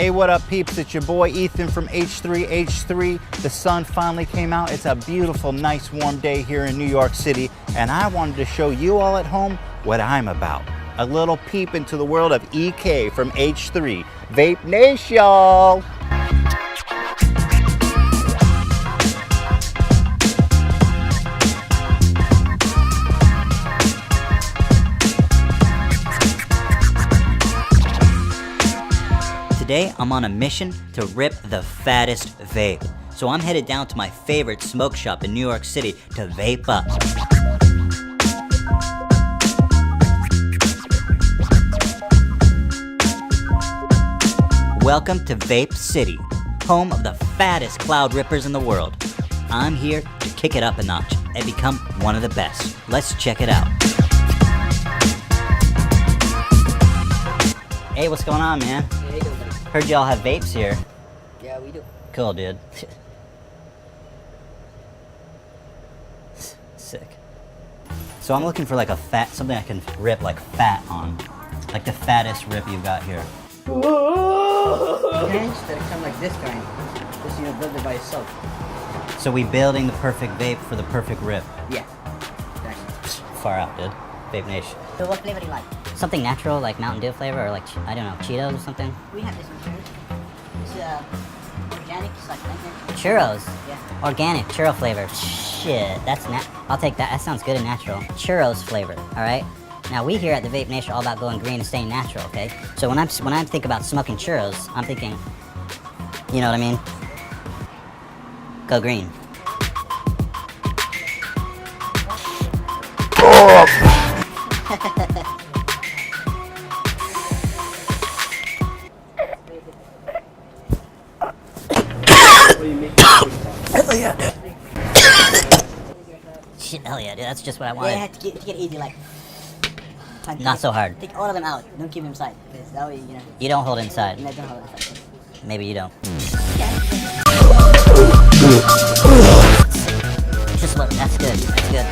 Hey, what up peeps, it's your boy Ethan from H3H3. The sun finally came out. It's a beautiful, nice, warm day here in New York City, and I wanted to show you all at home what I'm about. A little peep into the world of EK from H3. Vape Nation! Today, I'm on a mission to rip the fattest vape. So I'm headed down to my favorite smoke shop in New York City to vape up. Welcome to Vape City, home of the fattest cloud rippers in the world. I'm here to kick it up a notch and become one of the best. Let's check it out. Hey, what's going on, man? Heard y'all have vapes here. Yeah, we do. Cool, dude. Sick. So I'm looking for like a something I can rip like fat on. Like the fattest rip you've got here. Bench that come like this kind. Just, build it by yourself. So we building the perfect vape for the perfect rip. Yeah. Exactly. Far out, dude. Vape Nation. So what flavor do you like? Something natural, like Mountain Dew flavor, or like, I don't know, Cheetos or something. We have this one too. It's organic, it's like lemon. Churros. Yeah. Organic churro flavor. Shit, that's I'll take that. That sounds good and natural. Churros flavor. All right. Now we here at the Vape Nation are all about going green and staying natural. Okay. So when I think about smoking churros, I'm thinking, you know what I mean? Go green. Hell yeah, dude. Shit, hell yeah, dude. That's just what I wanted. Yeah, to get easy, like. Not so hard. Take all of them out. Don't keep them inside. Because that way, You don't hold inside. don't hold it inside. Maybe you don't. Yeah. Just look. That's good. That's good.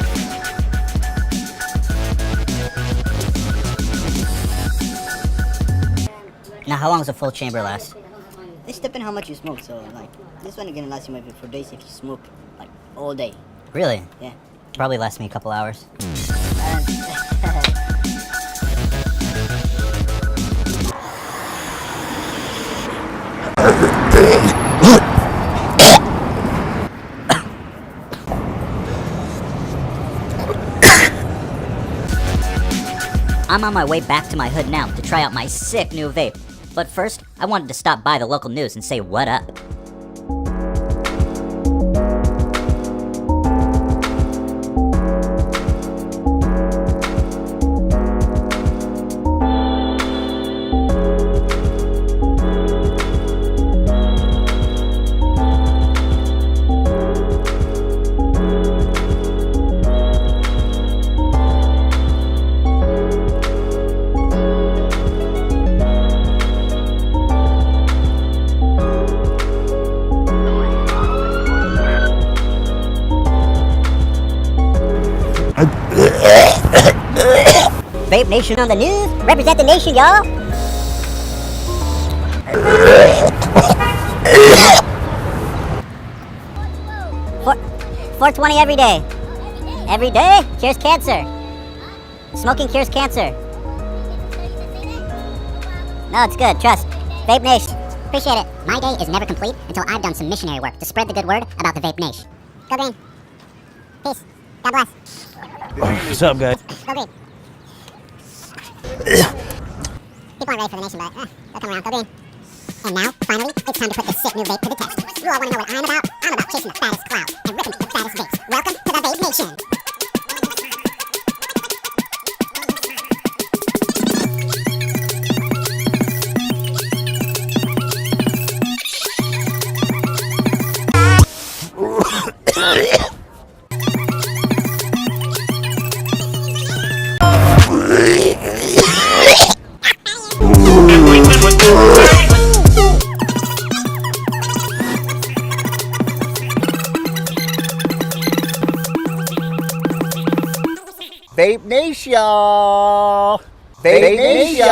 Now, how long does a full chamber last? This depends how much you smoke. So, like, this one is gonna last you maybe for days if you smoke, like, all day. Really? Yeah. Probably lasts me a couple hours. I'm on my way back to my hood now to try out my sick new vape. But first, I wanted to stop by the local news and say what up. Vape Nation on the news. Represent the nation, y'all. For 420 every day. Every day cures cancer. Smoking cures cancer. No, it's good. Trust. Vape Nation. Appreciate it. My day is never complete until I've done some missionary work to spread the good word about the Vape Nation. Go green. Peace. God bless. What's up, guys? Go green. People aren't ready for the nation, but they'll come around. Go green. And now, finally, it's time to put this sick new vape to the test. You all want to know what I'm about? I'm about chasing the fattest cloud and ripping the fattest vapes. Welcome to the Vape Nation. Vape Nation! Vape Nation!